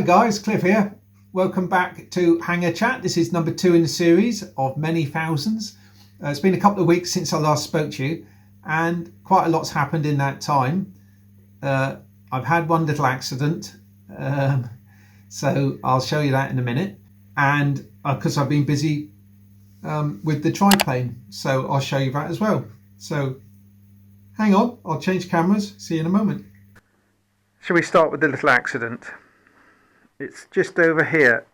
Hi guys, Cliff here. Welcome back to Hangar Chat. This is number 2 in the series of many thousands. It's been a couple of weeks since I last spoke to you and quite a lot's happened in that time. I've had one little accident, so I'll show you that in a minute. And because I've been busy with the triplane, so I'll show you that as well. So hang on, I'll change cameras, see you in a moment. Shall we start with the little accident? It's just over here.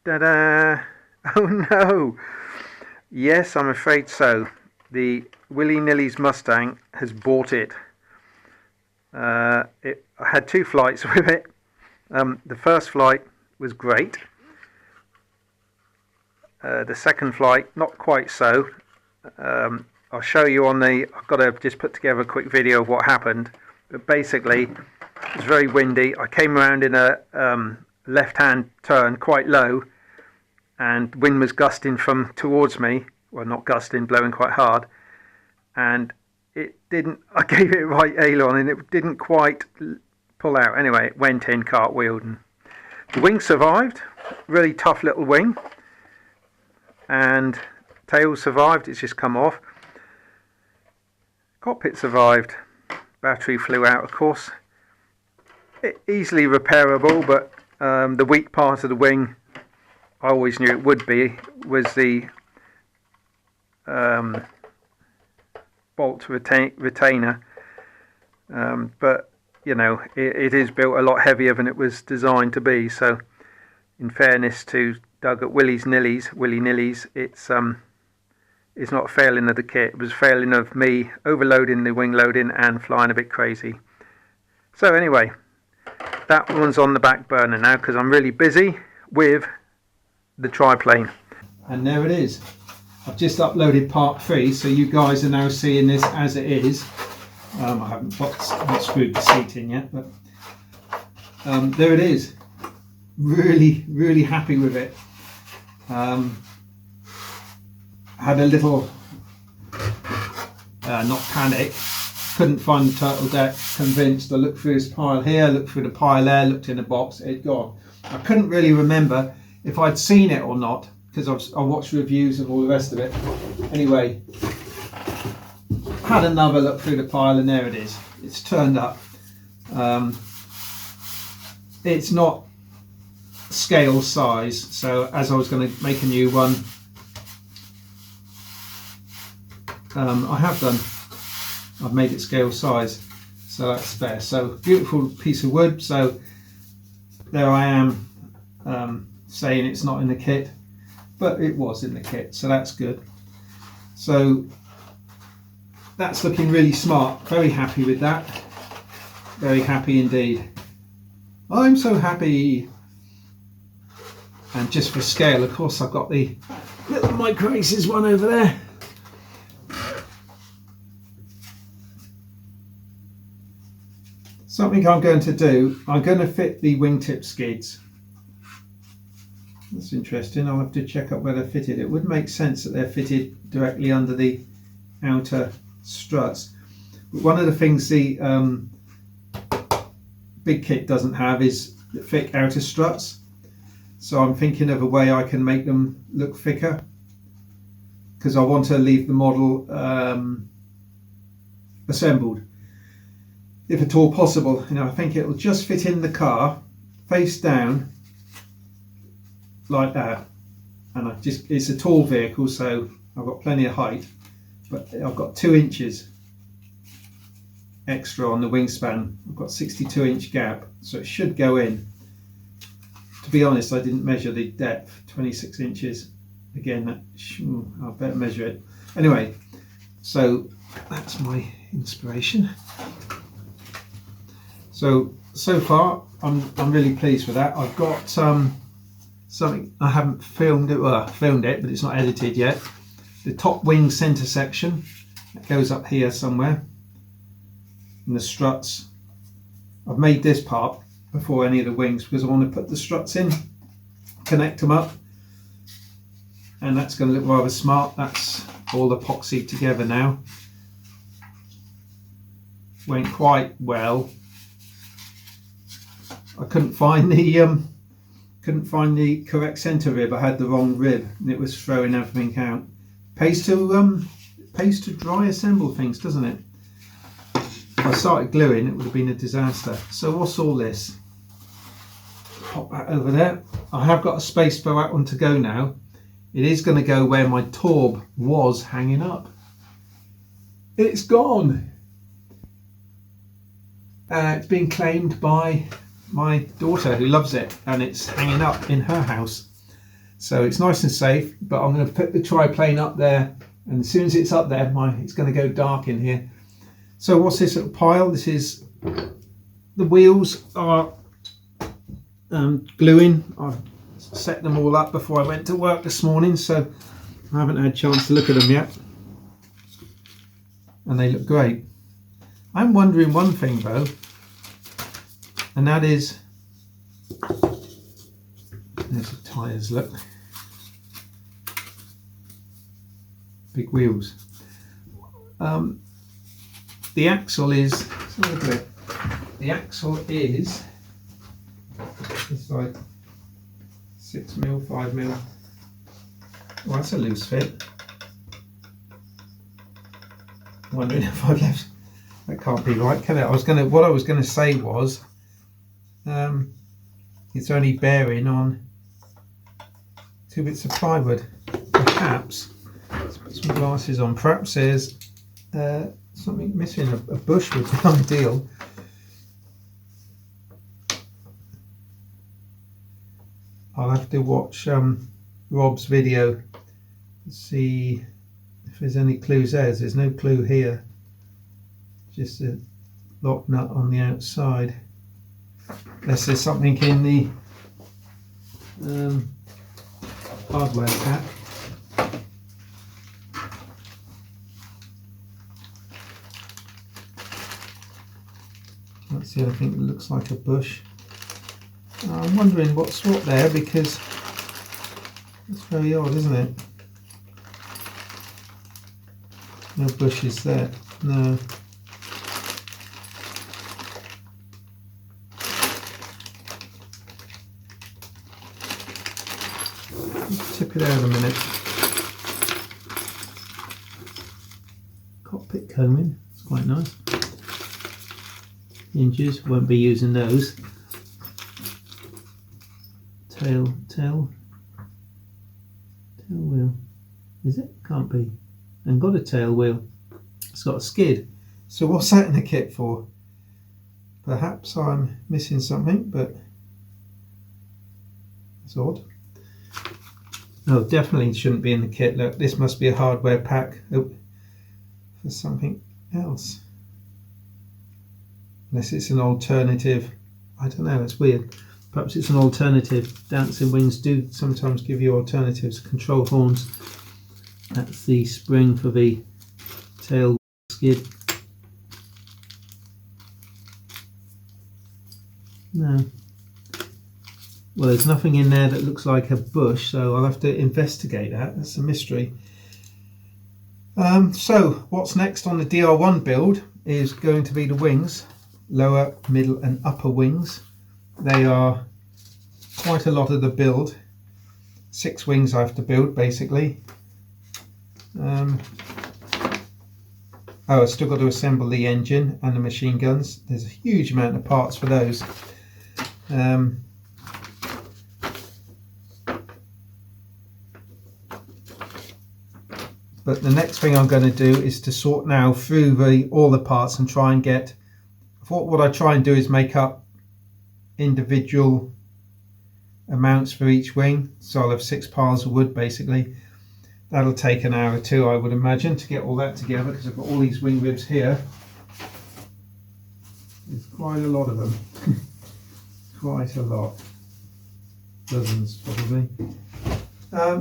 Ta-da! Oh no! Yes, I'm afraid so. The willy-nilly's Mustang has bought it. I had 2 flights with it. The first flight was great. The second flight, not quite so. I'll show you on the... I've got to just put together a quick video of what happened. But basically, it was very windy. I came around in a left-hand turn, quite low, and wind was gusting from towards me. Well, not gusting, blowing quite hard. And it didn't... I gave it right aileron and it didn't quite pull out. Anyway, it went in, cartwheeled. And the wing survived. Really tough little wing. And tail survived, it's just come off. Cockpit survived. Battery flew out, of course. Easily repairable, but the weak part of the wing, I always knew it would be, was the bolt retainer. But you know, it is built a lot heavier than it was designed to be. So, in fairness to Doug at Willy Nilly's, it's not a failing of the kit. It was a failing of me overloading the wing loading and flying a bit crazy. So anyway, that one's on the back burner now because I'm really busy with the triplane. And there it is. I've just uploaded part 3, so you guys are now seeing this as it is. I haven't screwed the seat in yet, but there it is. Really happy with it. Had a little not panic, couldn't find the turtle deck, convinced. I looked through this pile here, looked through the pile there, looked in the box, it had gone. I couldn't really remember if I'd seen it or not because I watched reviews and all the rest of it. Anyway, had another look through the pile and there it is. It's turned up. It's not scale size, so as I was going to make a new one, I have done. I've made it scale size, so that's there. So beautiful piece of wood. So there I am saying it's not in the kit, but it was in the kit, so that's good. So that's looking really smart. Very happy with that. Very happy indeed. I'm so happy. And just for scale, of course, I've got the little Micro Aces one over there. Something I'm going to do, I'm going to fit the wingtip skids. That's interesting. I'll have to check up where they're fitted. It would make sense that they're fitted directly under the outer struts. But one of the things the big kit doesn't have is the thick outer struts. So I'm thinking of a way I can make them look thicker, because I want to leave the model assembled, if at all possible. You know, I think it'll just fit in the car, face down, like that. And it's a tall vehicle, so I've got plenty of height, but I've got 2 inches extra on the wingspan. I've got 62-inch gap, so it should go in. To be honest, I didn't measure the depth, 26 inches. Again, I'll better measure it. Anyway, so that's my inspiration. So far, I'm really pleased with that. I've got something I haven't filmed it. Well, I filmed it, but it's not edited yet. The top wing centre section that goes up here somewhere, and the struts. I've made this part before any of the wings because I want to put the struts in, connect them up, and that's going to look rather smart. That's all epoxied together now. Went quite well. I couldn't find the couldn't find the correct centre rib. I had the wrong rib and it was throwing everything out. Pays to dry assemble things, doesn't it? If I started gluing, it would have been a disaster. So what's all this? Pop that over there. I have got a space for that one to go now. It is going to go where my Torb was hanging up. It's gone. It's been claimed by my daughter who loves it, and it's hanging up in her house. So it's nice and safe, but I'm going to put the triplane up there, and as soon as it's up there, it's going to go dark in here. So what's this little pile? This is, the wheels are gluing. I've set them all up before I went to work this morning, so I haven't had a chance to look at them yet. And they look great. I'm wondering one thing though, and that is, there's the tyres, look. Big wheels. The axle is, let's look at it. The axle is, it's like 6mm, 5mm. Well, that's a loose fit. Wondering if I've left. That can't be right, can it? What I was gonna say was, it's only bearing on 2 bits of plywood. Perhaps, let's put some glasses on. Perhaps there's something missing. A bush would be ideal. I'll have to watch Rob's video to see if there's any clues there. There's no clue here. Just a lock nut on the outside. Unless there's something in the hardware pack. That's the other thing that looks like a bush. I'm wondering what's what there, because it's very odd, isn't it? No bushes there. No. Tip it out a minute. Cockpit combing, it's quite nice. Hinges, won't be using those. Tail wheel. Is it? Can't be. And got a tail wheel. It's got a skid. So what's that in the kit for? Perhaps I'm missing something, but it's odd. No, definitely shouldn't be in the kit. Look, this must be a hardware pack for something else. Unless it's an alternative. I don't know, it's weird. Perhaps it's an alternative. Dancing Wings do sometimes give you alternatives. Control horns. That's the spring for the tail skid. No. Well, there's nothing in there that looks like a bush, so I'll have to investigate that. That's a mystery. So what's next on the DR1 build is going to be the wings. Lower, middle and upper wings. They are quite a lot of the build. 6 wings I have to build basically. Oh, I've still got to assemble the engine and the machine guns. There's a huge amount of parts for those. But the next thing I'm going to do is to sort now through all the parts and try and get, what I try and do is make up individual amounts for each wing. So I'll have 6 piles of wood basically. That'll take an hour or 2, I would imagine, to get all that together, because I've got all these wing ribs here. There's quite a lot of them. Quite a lot. Dozens probably.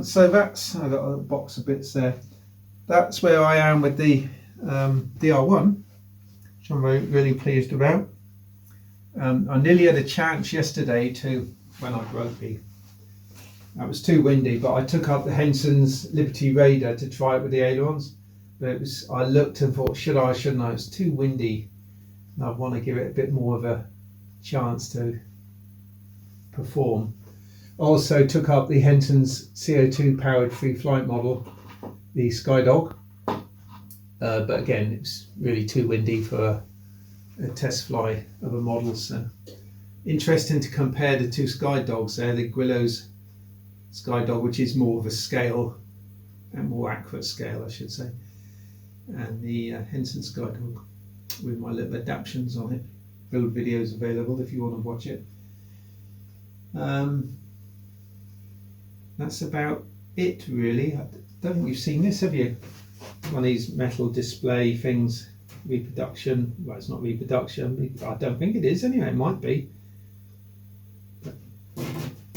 So that's, I've got a box of bits there. That's where I am with the DR1, which I'm really pleased about. I nearly had a chance yesterday when I broke the, that was too windy, but I took up the Henson's Liberty Raider to try it with the ailerons. But I looked and thought, should I, shouldn't I? It's too windy. And I want to give it a bit more of a chance to perform. Also took up the Henson's CO2 powered free flight model, the Skydog. But again, it's really too windy for a test fly of a model. So interesting to compare the two Skydogs there, the Gwillo's Skydog, which is more of a scale, a more accurate scale I should say, and the Henson Skydog with my little adaptations on it. Build videos available if you want to watch it. That's about it really. I don't think you've seen this, have you? One of these metal display things, reproduction. Well, it's not reproduction. I don't think it is anyway. It might be. But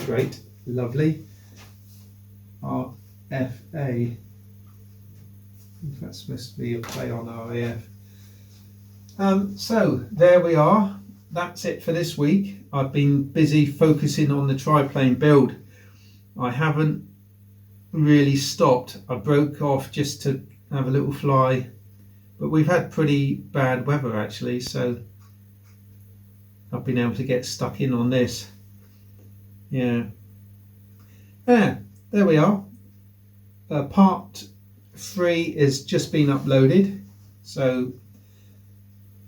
great, lovely. RFA. That's supposed to be a play on RAF. So there we are. That's it for this week. I've been busy focusing on the triplane build. I haven't really stopped. I broke off just to have a little fly, but we've had pretty bad weather actually, so I've been able to get stuck in on this. Yeah, there we are. Part 3 has just been uploaded, so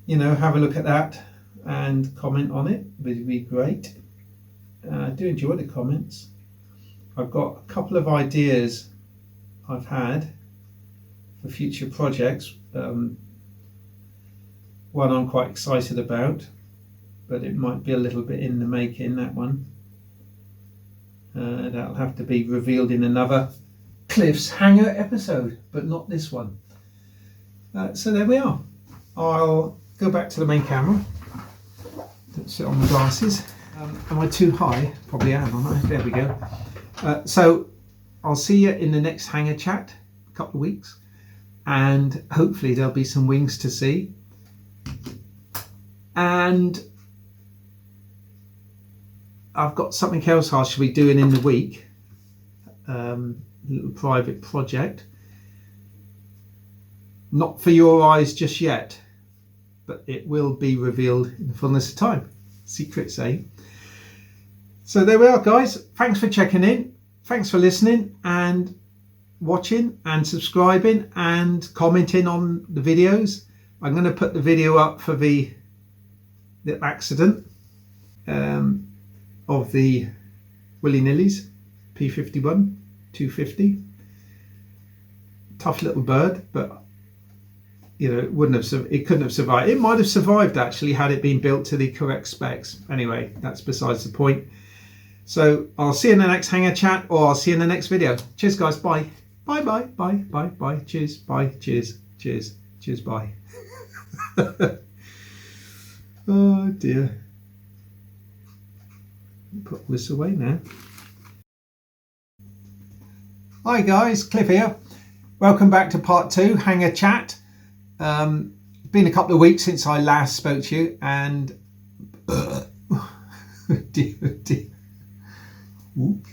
you know, have a look at that and comment on it. It would be great. I do enjoy the comments. I've got a couple of ideas I've had for future projects. One I'm quite excited about, but it might be a little bit in the making, that one. That'll have to be revealed in another Cliff's Hangar episode, but not this one. So there we are. I'll go back to the main camera. Don't sit on the glasses. Am I too high? Probably am, aren't I? There we go. So I'll see you in the next Hangar chat, a couple of weeks, and hopefully there'll be some wings to see. And I've got something else I should be doing in the week, a little private project. Not for your eyes just yet, but it will be revealed in the fullness of time. Secrets, eh? So there we are, guys. Thanks for checking in. Thanks for listening and watching and subscribing and commenting on the videos. I'm going to put the video up for the accident of the willy-nillys, P51 250. Tough little bird, but you know, it couldn't have survived. It might have survived actually had it been built to the correct specs. Anyway, that's besides the point. So I'll see you in the next Hangar chat, or I'll see you in the next video. Cheers guys, bye. Bye, bye, bye, bye, bye, cheers, bye, cheers, cheers, cheers, bye. Oh dear. Put this away now. Hi guys, Cliff here. Welcome back to part 2, Hangar chat. Been a couple of weeks since I last spoke to you, and dear. Oops.